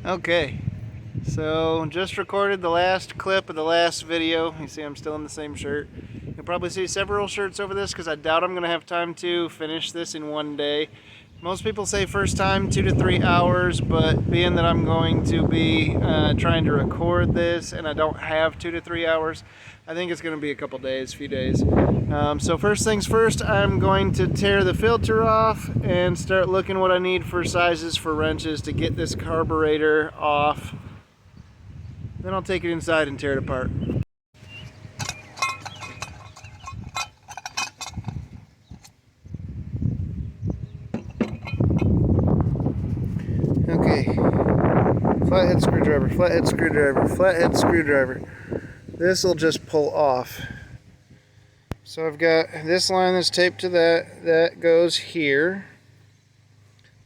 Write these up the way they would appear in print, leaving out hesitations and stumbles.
Okay, so just recorded the last clip of the last video. You see I'm still in the same shirt. You'll probably see several shirts over this because I doubt I'm going to have time to finish this in one day. Most people say first time 2 to 3 hours, but being that I'm going to be trying to record this and I don't have 2 to 3 hours, I think it's going to be a couple days, few days. So first things first, I'm going to tear the filter off and start looking what I need for sizes for wrenches to get this carburetor off. Then I'll take it inside and tear it apart. Okay, flathead screwdriver, flathead screwdriver, flathead screwdriver. This will just pull off. So I've got this line that's taped to that goes here.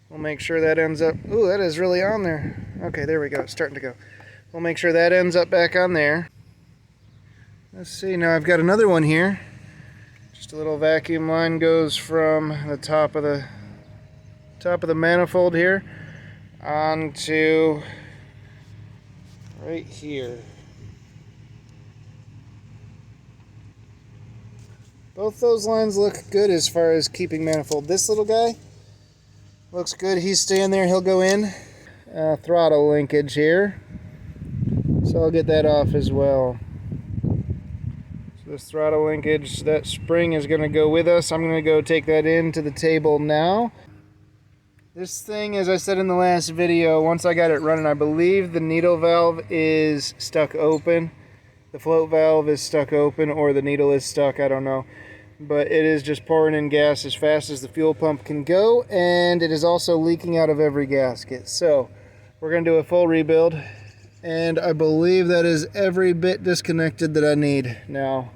We'll make sure that ends up, ooh, that is really on there. Okay, there we go, it's starting to go. We'll make sure that ends up back on there. Let's see, now I've got another one here. Just a little vacuum line goes from the top of the manifold here onto right here. Both those lines look good as far as keeping manifold. This little guy looks good. He's staying there. He'll go in. Throttle linkage here. So I'll get that off as well. So this throttle linkage, that spring is going to go with us. I'm going to go take that into the table now. This thing, as I said in the last video, once I got it running, I believe the needle valve is stuck open. The float valve is stuck open, or the needle is stuck, I don't know. But it is just pouring in gas as fast as the fuel pump can go, and it is also leaking out of every gasket. So we're going to do a full rebuild, and I believe that is every bit disconnected that I need now,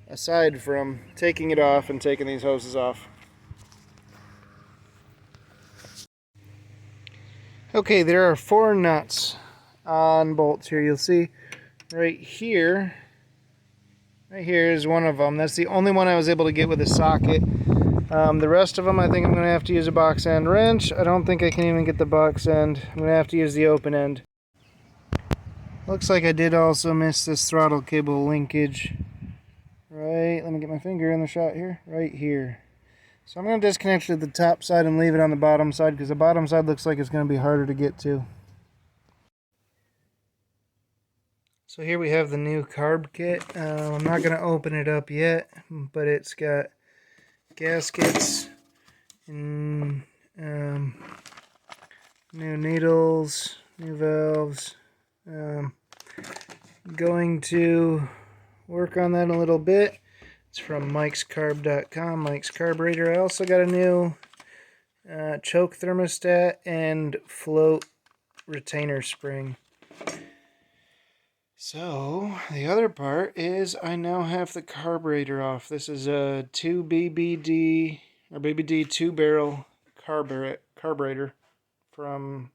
aside from taking it off and taking these hoses off. Okay, there are 4 nuts on bolts here. You'll see right here is one of them. That's the only one I was able to get with a socket. The rest of them, I think I'm going to have to use a box end wrench. I don't think I can even get the box end. I'm going to have to use the open end. Looks like I did also miss this throttle cable linkage. Right, let me get my finger in the shot here. Right here. So I'm going to disconnect it at the top side and leave it on the bottom side, because the bottom side looks like it's going to be harder to get to. So here we have the new carb kit. I'm not going to open it up yet, but it's got gaskets and new needles, new valves. Going to work on that a little bit. It's from mikescarb.com, Mike's Carburetor. I also got a new choke thermostat and float retainer spring. So, the other part is I now have the carburetor off. This is a 2 BBD, or BBD 2-barrel carburetor from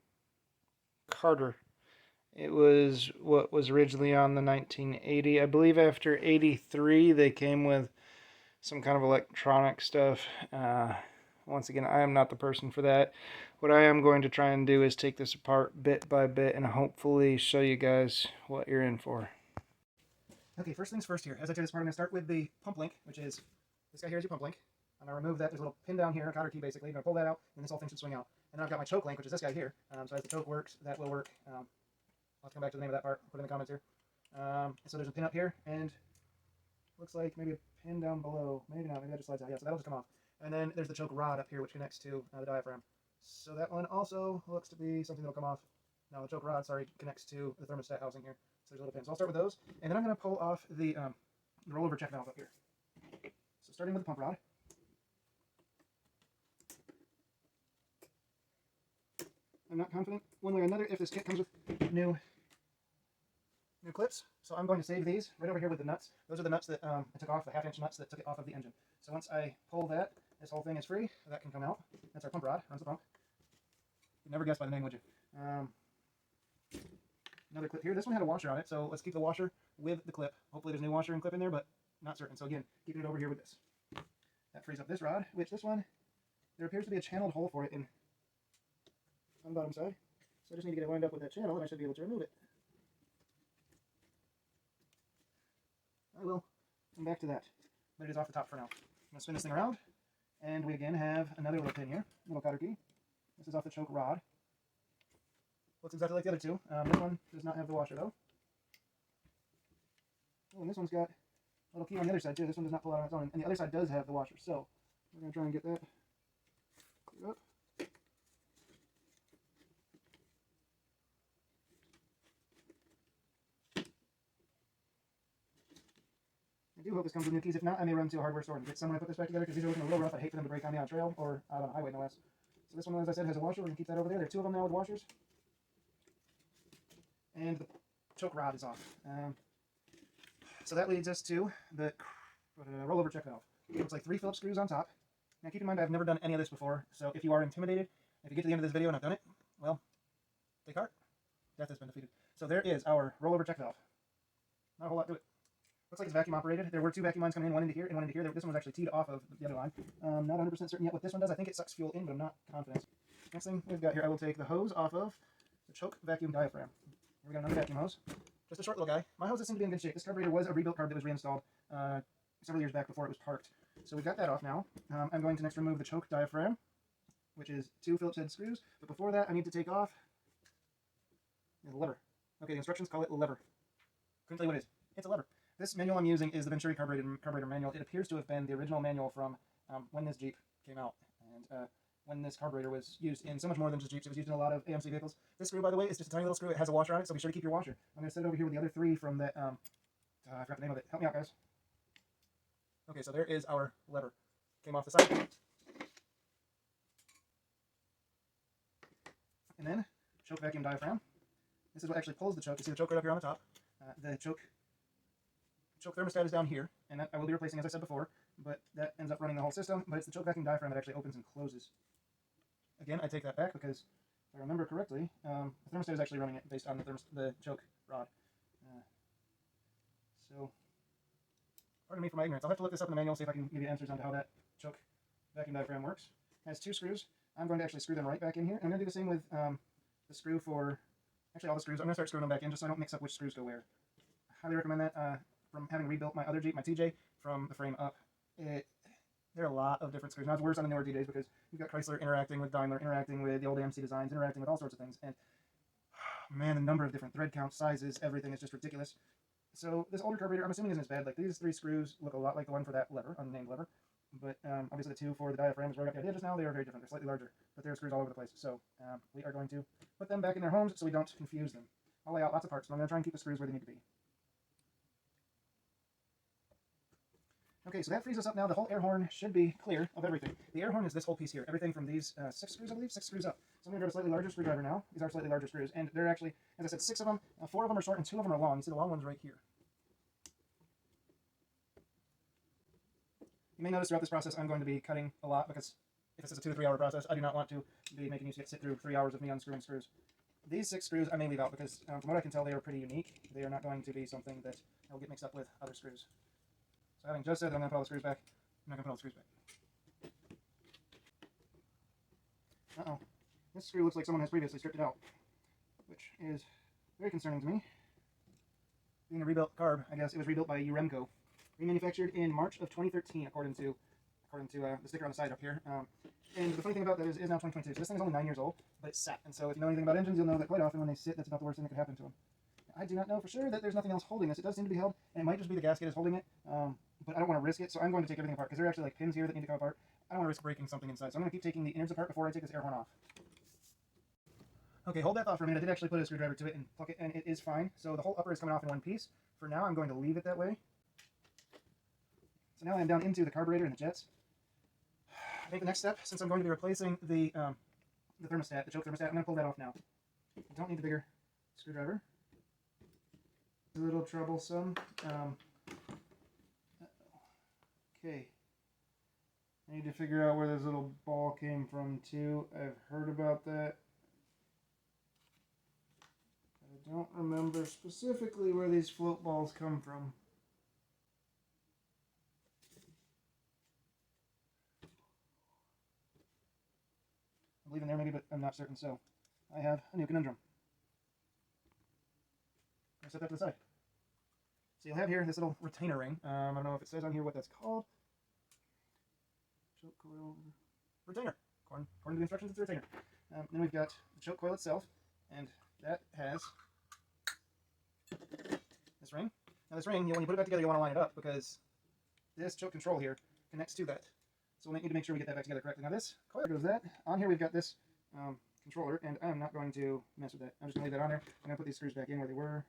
Carter. It was what was originally on the 1980. I believe after 83 they came with some kind of electronic stuff. Once again, I am not the person for that. What I am going to try and do is take this apart bit by bit and hopefully show you guys what you're in for. Okay, first things first here. As I tear this apart, I'm going to start with the pump link, which is this guy here is your pump link. I'm going to remove that. There's a little pin down here, a cotter key basically. I'm going to pull that out, and this whole thing should swing out. And then I've got my choke link, which is this guy here. So as the choke works, that will work. I'll have to come back to the name of that part, put it in the comments here. So there's a pin up here, and looks like maybe a pin down below. Maybe not, maybe that just slides out. Yeah, so that'll just come off. And then there's the choke rod up here, which connects to the diaphragm. So that one also looks to be something that'll come off. Now the choke rod, sorry, connects to the thermostat housing here. So there's a little pin. So I'll start with those, and then I'm going to pull off the rollover check valve up here. So starting with the pump rod. I'm not confident one way or another if this kit comes with new clips, so I'm going to save these right over here with the nuts. Those are the nuts that I took off, the 1/2-inch nuts that took it off of the engine. So once I pull that, this whole thing is free. That can come out. That's our pump rod, runs the pump. You'd never guess by the name, would you? Another clip here. This one had a washer on it, so let's keep the washer with the clip. Hopefully there's a new washer and clip in there, but not certain. So again, keeping it over here with this. That frees up this rod, which this one, there appears to be a channeled hole for it on the bottom side. So I just need to get it lined up with that channel and I should be able to remove it. I will come back to that. But it is off the top for now. I'm going to spin this thing around, and we again have another little pin here, little cotter key. This is off the choke rod. Looks exactly like the other two. This one does not have the washer though. Oh, and this one's got a little key on the other side too. This one does not pull out on its own, and the other side does have the washer. So we're going to try and get that cleared up. I do hope this comes with new keys. If not, I may run to a hardware store and get some when I put this back together, because these are looking a little rough. I'd hate for them to break on me on a trail or out on a highway, no less. So this one, as I said, has a washer. We're going to keep that over there. There are two of them now with washers. And the choke rod is off. So that leads us to the rollover check valve. It looks like 3 Phillips screws on top. Now keep in mind, I've never done any of this before, so if you are intimidated, if you get to the end of this video and I've done it, well, take heart. Death has been defeated. So there is our rollover check valve. Not a whole lot to it. Looks like it's vacuum operated. There were 2 vacuum lines coming in, one into here and one into here. This one was actually teed off of the other line. Not 100% certain yet what this one does. I think it sucks fuel in, but I'm not confident. Next thing we've got here, I will take the hose off of the choke vacuum diaphragm. Here we got another vacuum hose. Just a short little guy. My hoses seem to be in good shape. This carburetor was a rebuilt carb that was reinstalled several years back before it was parked. So we've got that off now. I'm going to next remove the choke diaphragm, which is 2 Phillips head screws. But before that, I need to take off the lever. Okay, the instructions call it lever. Couldn't tell you what it is. It's a lever. This manual I'm using is the Venturi carburetor manual. It appears to have been the original manual from when this Jeep came out, and when this carburetor was used in so much more than just Jeeps. It was used in a lot of AMC vehicles. This screw, by the way, is just a tiny little screw. It has a washer on it, so be sure to keep your washer. I'm going to set it over here with the other 3 from that, I forgot the name of it. Help me out, guys. Okay, so there is our lever. Came off the side. And then, choke vacuum diaphragm. This is what actually pulls the choke. You see the choke right up here on the top. The choke thermostat is down here, and that I will be replacing, as I said before, but that ends up running the whole system. But it's the choke vacuum diaphragm that actually opens and closes. Again, I take that back because, if I remember correctly, the thermostat is actually running it based on the choke rod. So, pardon me for my ignorance. I'll have to look this up in the manual, see if I can give you answers on how that choke vacuum diaphragm works. It has 2 screws. I'm going to actually screw them right back in here. I'm going to do the same with the screw for, actually all the screws. I'm going to start screwing them back in just so I don't mix up which screws go where. I highly recommend that. From having rebuilt my other Jeep, my TJ, from the frame up, there are a lot of different screws. Now it's worse on the newer DJs because you've got Chrysler interacting with Daimler, interacting with the old AMC designs, interacting with all sorts of things, and man, the number of different thread counts, sizes, everything is just ridiculous. So this older carburetor, I'm assuming, isn't as bad. Like, these 3 screws look a lot like the one for that lever, unnamed lever, but obviously the 2 for the diaphragm is where I got the idea just now. They are very different. They're slightly larger, but there are screws all over the place. So we are going to put them back in their homes so we don't confuse them. I'll lay out lots of parts, but I'm going to try and keep the screws where they need to be. Okay, so that frees us up now. The whole air horn should be clear of everything. The air horn is this whole piece here. Everything from these 6 screws, I believe, 6 screws up. So I'm going to grab a slightly larger screwdriver now. These are slightly larger screws, and they're actually, as I said, 6 of them. 4 of them are short, and 2 of them are long. You see the long one's right here. You may notice throughout this process I'm going to be cutting a lot because if this is a 2 to 3 hour process, I do not want to be making you sit through 3 hours of me unscrewing screws. These 6 screws I may leave out because from what I can tell they are pretty unique. They are not going to be something that will get mixed up with other screws. So having just said that I'm going to put all the screws back, I'm not going to put all the screws back. Uh-oh. This screw looks like someone has previously stripped it out, which is very concerning to me. Being a rebuilt carb, I guess it was rebuilt by Uremco. Remanufactured in March of 2013, according to the sticker on the side up here. And the funny thing about that is now 2022, so this thing is only 9 years old, but it's sat. And so if you know anything about engines, you'll know that quite often when they sit, that's about the worst thing that could happen to them. I do not know for sure that there's nothing else holding this. It does seem to be held, and it might just be the gasket is holding it, but I don't want to risk it, so I'm going to take everything apart, because there are actually like pins here that need to come apart. I don't want to risk breaking something inside, so I'm going to keep taking the innards apart before I take this air horn off. Okay, hold that thought for a minute. I did actually put a screwdriver to it and pluck it, and it is fine. So the whole upper is coming off in one piece. For now, I'm going to leave it that way. So now I'm down into the carburetor and the jets. I think the next step, since I'm going to be replacing the thermostat, the choke thermostat, I'm going to pull that off now. I don't need the bigger screwdriver. A little troublesome. Okay. I need to figure out where this little ball came from too. I've heard about that. I don't remember specifically where these float balls come from. I believe in there maybe, but I'm not certain, so I have a new conundrum. I'll set that to the side. So you'll have here this little retainer ring. I don't know if it says on here what that's called. Choke coil retainer. According to the instructions, it's a retainer. Then we've got the choke coil itself, and that has this ring. Now this ring, when you put it back together, you want to line it up because this choke control here connects to that. So we need to make sure we get that back together correctly. Now this coil goes that. On here we've got this controller, and I'm not going to mess with that. I'm just going to leave that on there. I'm going to put these screws back in where they were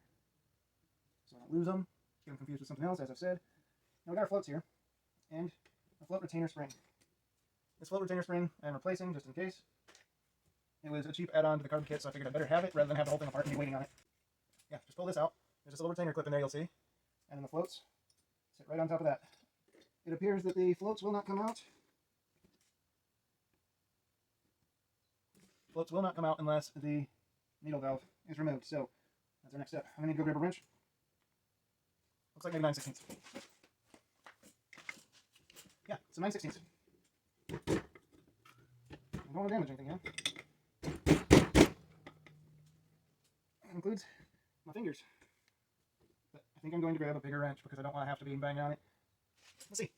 so I don't lose them. Get them confused with something else, as I've said. Now we got our floats here, and a float retainer spring. This float retainer spring I'm replacing just in case. It was a cheap add-on to the carb kit, so I figured I'd better have it rather than have the whole thing apart and be waiting on it. Yeah, just pull this out. There's this little retainer clip in there, you'll see. And then the floats sit right on top of that. It appears that the floats will not come out. Floats will not come out unless the needle valve is removed. So that's our next step. I'm going to go grab a wrench. Looks like maybe 9/16. Yeah, it's a 9/16. I don't want to damage anything yet. That includes my fingers. But I think I'm going to grab a bigger wrench because I don't want to have to be banging on it. Let's see.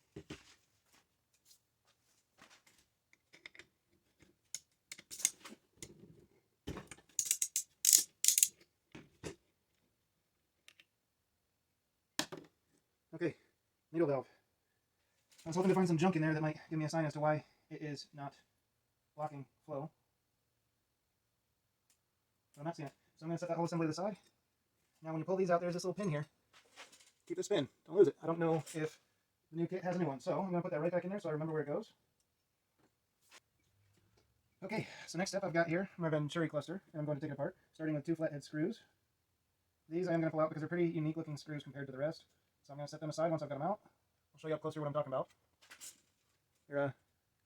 Okay, needle valve. I was hoping to find some junk in there that might give me a sign as to why it is not blocking flow. But I'm not seeing it. So I'm going to set that whole assembly to the side. Now when you pull these out, there's this little pin here. Keep the spin. Don't lose it. I don't know if the new kit has a new one. So I'm going to put that right back in there so I remember where it goes. Okay, so next step I've got here my Venturi cluster, and I'm going to take it apart, starting with 2 flathead screws. These I am going to pull out because they're pretty unique looking screws compared to the rest. So I'm going to set them aside once I've got them out. I'll show you up closer what I'm talking about. They're a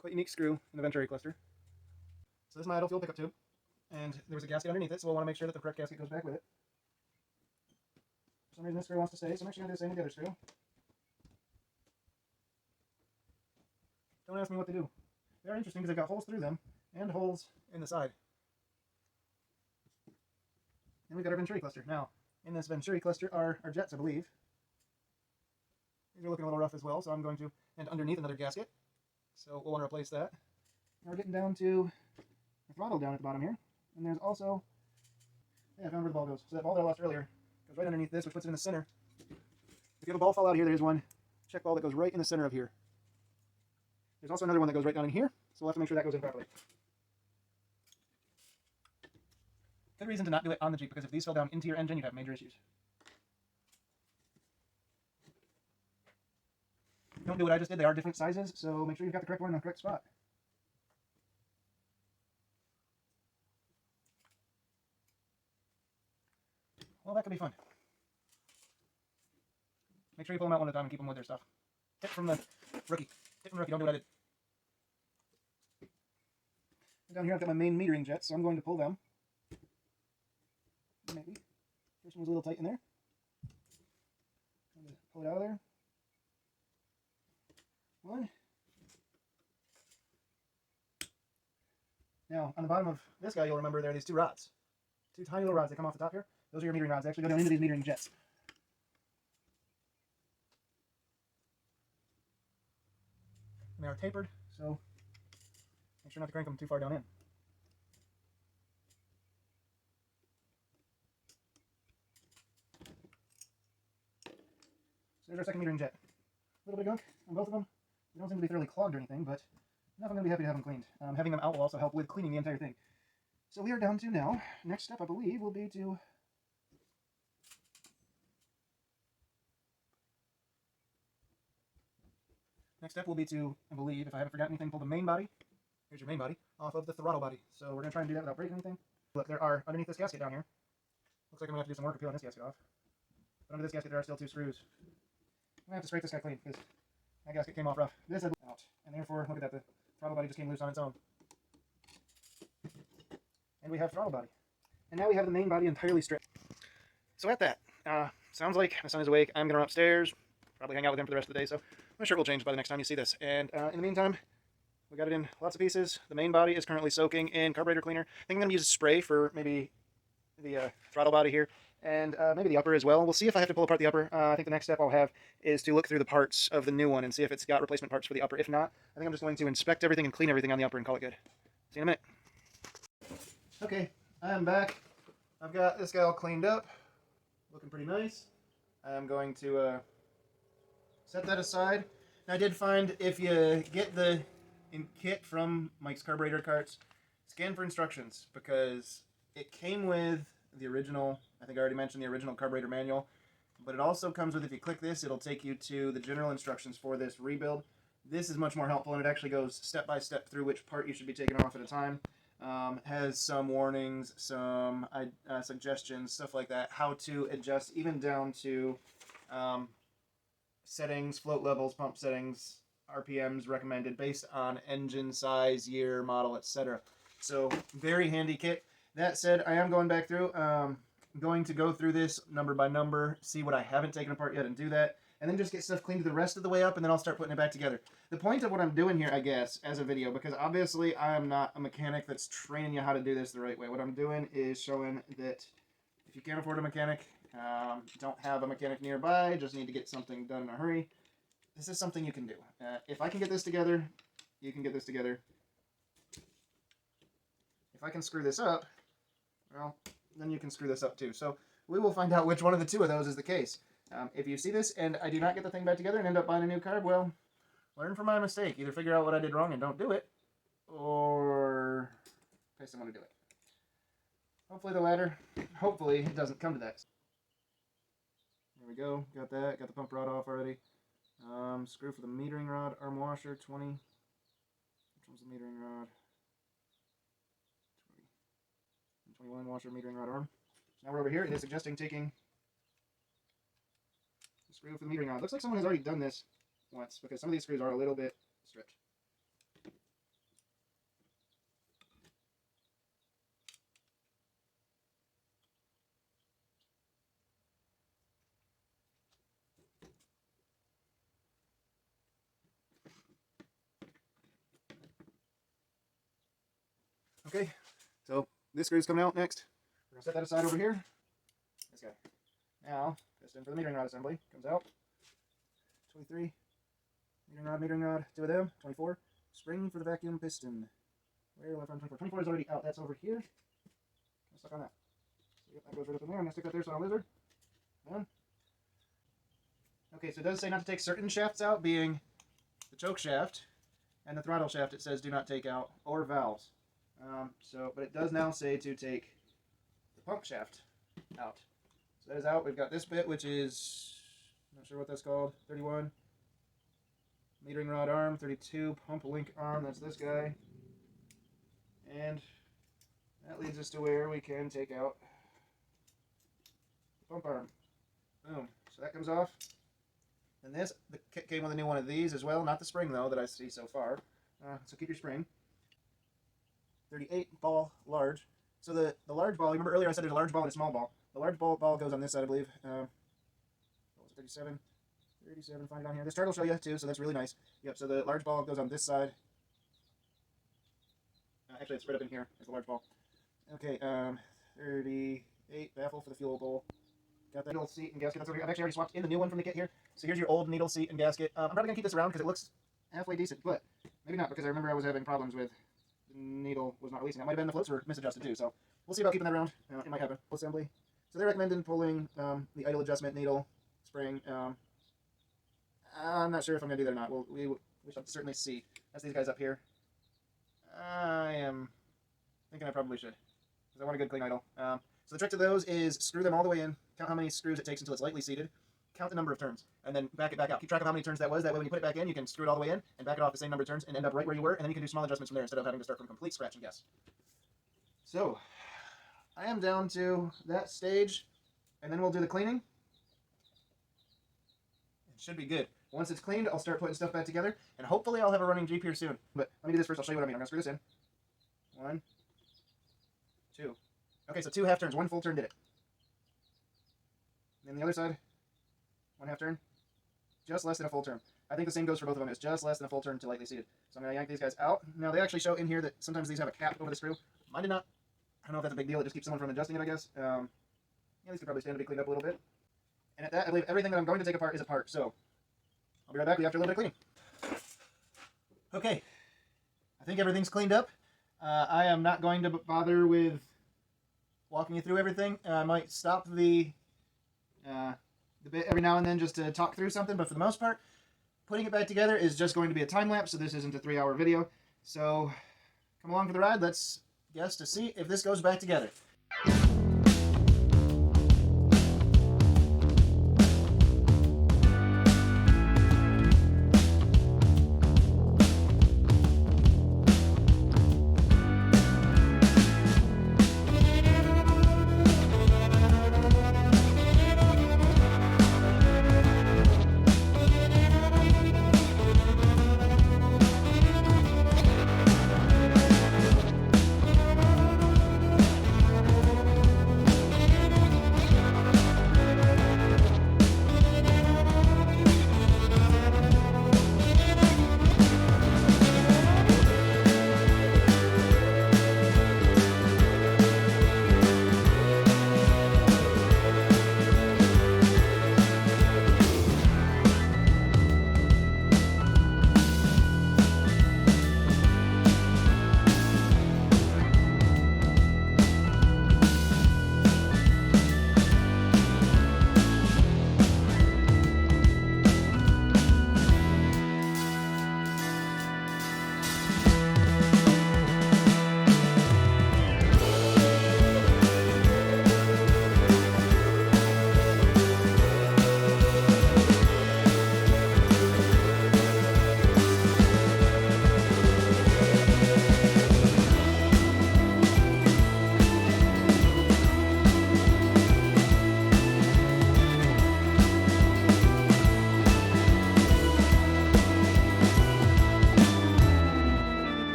quite unique screw in the Venturi cluster. So this is my idle fuel pickup tube, and there was a gasket underneath it, so we'll want to make sure that the correct gasket goes back with it. For some reason this screw wants to stay, so I'm actually going to do the same with the other screw. Don't ask me what they do. They're interesting because they've got holes through them and holes in the side. And we've got our Venturi cluster. Now, in this Venturi cluster are our jets, I believe. These are looking a little rough as well, so I'm going to, and underneath another gasket. So we'll want to replace that. Now we're getting down to the throttle down at the bottom here. And there's also, yeah, I found where the ball goes. So that ball that I lost earlier goes right underneath this, which puts it in the center. If you have a ball fall out here, there's one check ball that goes right in the center of here. There's also another one that goes right down in here, so we'll have to make sure that goes in properly. Good reason to not do it on the Jeep, because if these fell down into your engine, you'd have major issues. Don't do what I just did. They are different sizes, so make sure you've got the correct one in the correct spot. Well, that could be fun. Make sure you pull them out one at a time and keep them with their stuff. Tip from the rookie. Tip from the rookie, don't do what I did. Down here I've got my main metering jets, so I'm going to pull them. Maybe. First one's a little tight in there. Pull it out of there. One. Now, on the bottom of this guy, you'll remember there are these 2 rods. 2 tiny little rods that come off the top here. Those are your metering rods. They actually go down into these metering jets. And they are tapered, so make sure not to crank them too far down in. So there's our second metering jet. A little bit of gunk on both of them. They don't seem to be thoroughly clogged or anything, but enough I'm going to be happy to have them cleaned. Having them out will also help with cleaning the entire thing. So we are down to now, next step I believe will be to I believe, if I haven't forgotten anything, pull the main body, here's your main body, off of the throttle body. So we're going to try and do that without breaking anything. Look, there are, underneath this gasket down here, looks like I'm going to have to do some work peeling this gasket off. But under this gasket there are still 2 screws. I'm going to have to scrape this guy clean because that gasket came off rough. This is out, and therefore, look at that, the throttle body just came loose on its own. And we have throttle body. And now we have the main body entirely stripped. So at that, sounds like my son is awake. I'm going to run upstairs, probably hang out with him for the rest of the day, so my shirt will change by the next time you see this. And in the meantime, We got it in lots of pieces. The main body is currently soaking in carburetor cleaner. I think I'm going to use a spray for maybe the throttle body here, and maybe the upper as well. We'll see if I have to pull apart the upper. I think the next step I'll have is to look through the parts of the new one and see if it's got replacement parts for the upper. If not, I think I'm just going to inspect everything and clean everything on the upper and call it good. See you in a minute. Okay, I am back. I've got this guy all cleaned up, looking pretty nice. I'm going to set that aside. Now, I did find if you get the kit from Mike's Carburetor carts, scan for instructions, because it came with the original, I think I already mentioned the original carburetor manual, but it also comes with, if you click this, it'll take you to the general instructions for this rebuild. This is much more helpful, and it actually goes step by step through which part you should be taking off at a time. Has some warnings, some suggestions, stuff like that, how to adjust, even down to settings, float levels, pump settings, RPMs recommended based on engine size, year, model, etc. So, very handy kit. That said, I am going back through, going to go through this number by number, see what I haven't taken apart yet and do that, and then just get stuff cleaned the rest of the way up, and then I'll start putting it back together. The point of what I'm doing here, I guess, as a video, because obviously I am not a mechanic that's training you how to do this the right way. What I'm doing is showing that if you can't afford a mechanic, don't have a mechanic nearby, just need to get something done in a hurry, this is something you can do. If I can get this together, you can get this together. If I can screw this up, well, then you can screw this up too. So we will find out which one of the two of those is the case. If you see this and I do not get the thing back together and end up buying a new carb, well, learn from my mistake. Either figure out what I did wrong and don't do it, or pay someone to do it. Hopefully the latter. Hopefully it doesn't come to that. There we go. Got that. Got the pump rod off already. Screw for the metering rod, arm washer, 20. Which one's the metering rod? 20. 21 washer, metering rod arm. So now we're over here. It is suggesting taking the screw for the metering rod. Looks like someone has already done this once, because some of these screws are a little bit stripped. Okay, so this screw's coming out next. We're going to set that aside over here. This guy. Now, piston for the metering rod assembly comes out. 23. Metering rod, two of them. 24. Spring for the vacuum piston. Where left on 24? 24 is already out. That's over here. I'm stuck on that. So that goes right up in there. I'm going to stick that there so I don't lose her. Done. Okay, so it does say not to take certain shafts out, being the choke shaft and the throttle shaft. It says do not take out, or valves. But it does now say to take the pump shaft out. So that is out. We've got this bit, which is, not sure what that's called, 31. Metering rod arm, 32. Pump link arm, that's this guy. And that leads us to where we can take out the pump arm. Boom. So that comes off. And this, the kit came with a new one of these as well. Not the spring, though, that I see so far. So keep your spring. 38 ball large. So the large ball, remember earlier I said there's a large ball and a small ball. The large ball goes on this side, I believe. What was it, 37? 37, find it on here. This chart will show you too, so that's really nice. Yep, so the large ball goes on this side. Actually, it's right up in here. There's a large ball. Okay, 38 baffle for the fuel bowl. Got that needle seat and gasket. That's over here. I've actually already swapped in the new one from the kit here. So here's your old needle seat and gasket. I'm probably going to keep this around because it looks halfway decent, but maybe not, because I remember I was having problems with the needle was not releasing. That might have been the floats were misadjusted too, so we'll see about keeping that around. It might happen. Assembly. So they recommended pulling the idle adjustment needle spring. I'm not sure if I'm going to do that or not. We shall certainly see. That's these guys up here. I am thinking I probably should, because I want a good clean idle. So the trick to those is screw them all the way in, count how many screws it takes until it's lightly seated, count the number of turns, and then back it back out. Keep track of how many turns that was. That way when you put it back in, you can screw it all the way in and back it off the same number of turns and end up right where you were, and then you can do small adjustments from there instead of having to start from complete scratch and guess. So, I am down to that stage, and then we'll do the cleaning. It should be good. Once it's cleaned, I'll start putting stuff back together, and hopefully I'll have a running Jeep here soon. But let me do this first. I'll show you what I mean. I'm going to screw this in. 1, 2. Okay, so 2 half turns. 1 full turn did it. And then the other side, 1 half turn. Just less than a full turn. I think the same goes for both of them. It's just less than a full turn to lightly seated. So I'm going to yank these guys out. Now, they actually show in here that sometimes these have a cap over the screw. Mine did not. I don't know if that's a big deal. It just keeps someone from adjusting it, I guess. Yeah, these could probably stand to be cleaned up a little bit. And at that, I believe everything that I'm going to take apart is apart. So I'll be right back after a little bit of cleaning. Okay. I think everything's cleaned up. I am not going to bother with walking you through everything. I might stop the bit every now and then just to talk through something, but for the most part, putting it back together is just going to be a time lapse, so this isn't a 3-hour video. So come along for the ride. Let's guess to see if this goes back together.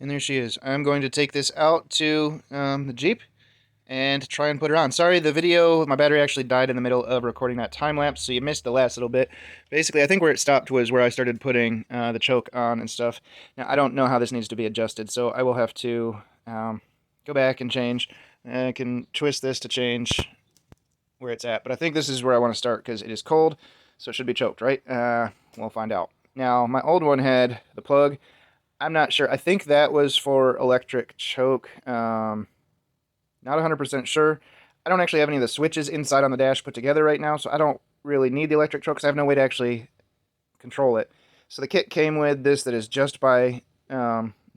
And there she is. I'm going to take this out to the Jeep and try and put her on. Sorry, the video, my battery actually died in the middle of recording that time lapse, so you missed the last little bit. Basically, I think where it stopped was where I started putting the choke on and stuff. Now, I don't know how this needs to be adjusted, so I will have to go back and change. I can twist this to change where it's at, but I think this is where I want to start because it is cold, so it should be choked, right? We'll find out. Now, my old one had the plug. I'm not sure. I think that was for electric choke. Not 100% sure. I don't actually have any of the switches inside on the dash put together right now, so I don't really need the electric choke because I have no way to actually control it. So the kit came with this that is just by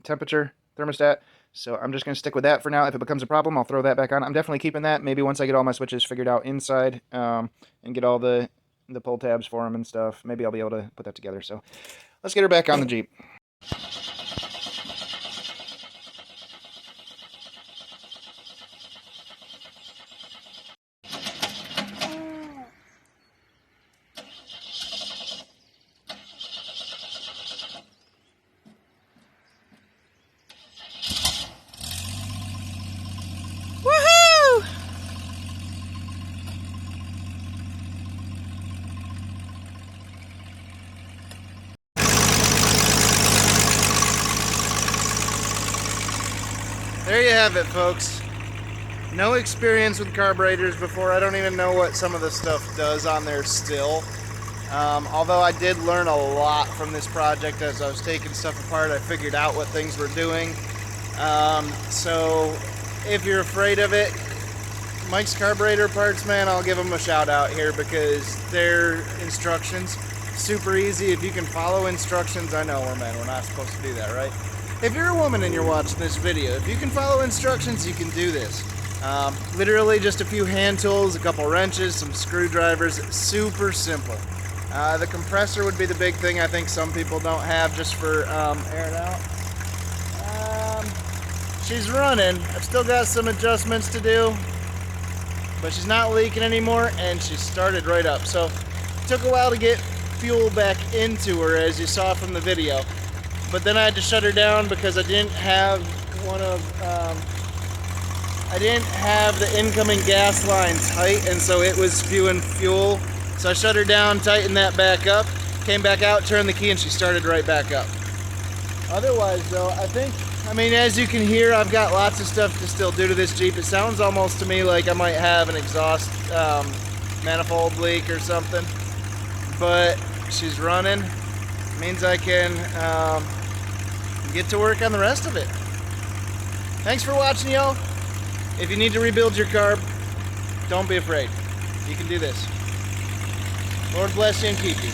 temperature thermostat. So I'm just going to stick with that for now. If it becomes a problem, I'll throw that back on. I'm definitely keeping that. Maybe once I get all my switches figured out inside and get all the pull tabs for them and stuff, maybe I'll be able to put that together. So let's get her back on the Jeep. you have it, folks. No experience with carburetors before. I don't even know what some of the stuff does on there still. Although I did learn a lot from this project as I was taking stuff apart. I figured out what things were doing. So if you're afraid of it, Mike's Carburetor Parts, man, I'll give them a shout out here because their instructions, super easy. If you can follow instructions, I know we're not supposed to do that, right? If you're a woman and you're watching this video, if you can follow instructions, you can do this. Literally just a few hand tools, a couple wrenches, some screwdrivers, super simple. The compressor would be the big thing I think some people don't have just for airing out. She's running. I've still got some adjustments to do, but she's not leaking anymore and she started right up. So it took a while to get fuel back into her, as you saw from the video. But then I had to shut her down because I didn't have the incoming gas line tight, and so it was spewing fuel. So I shut her down, tightened that back up, came back out, turned the key, and she started right back up. Otherwise, though, I mean, as you can hear, I've got lots of stuff to still do to this Jeep. It sounds almost to me like I might have an exhaust manifold leak or something. But she's running. It means I can get to work on the rest of it. Thanks for watching, y'all. If you need to rebuild your carb, don't be afraid. You can do this. Lord bless you and keep you.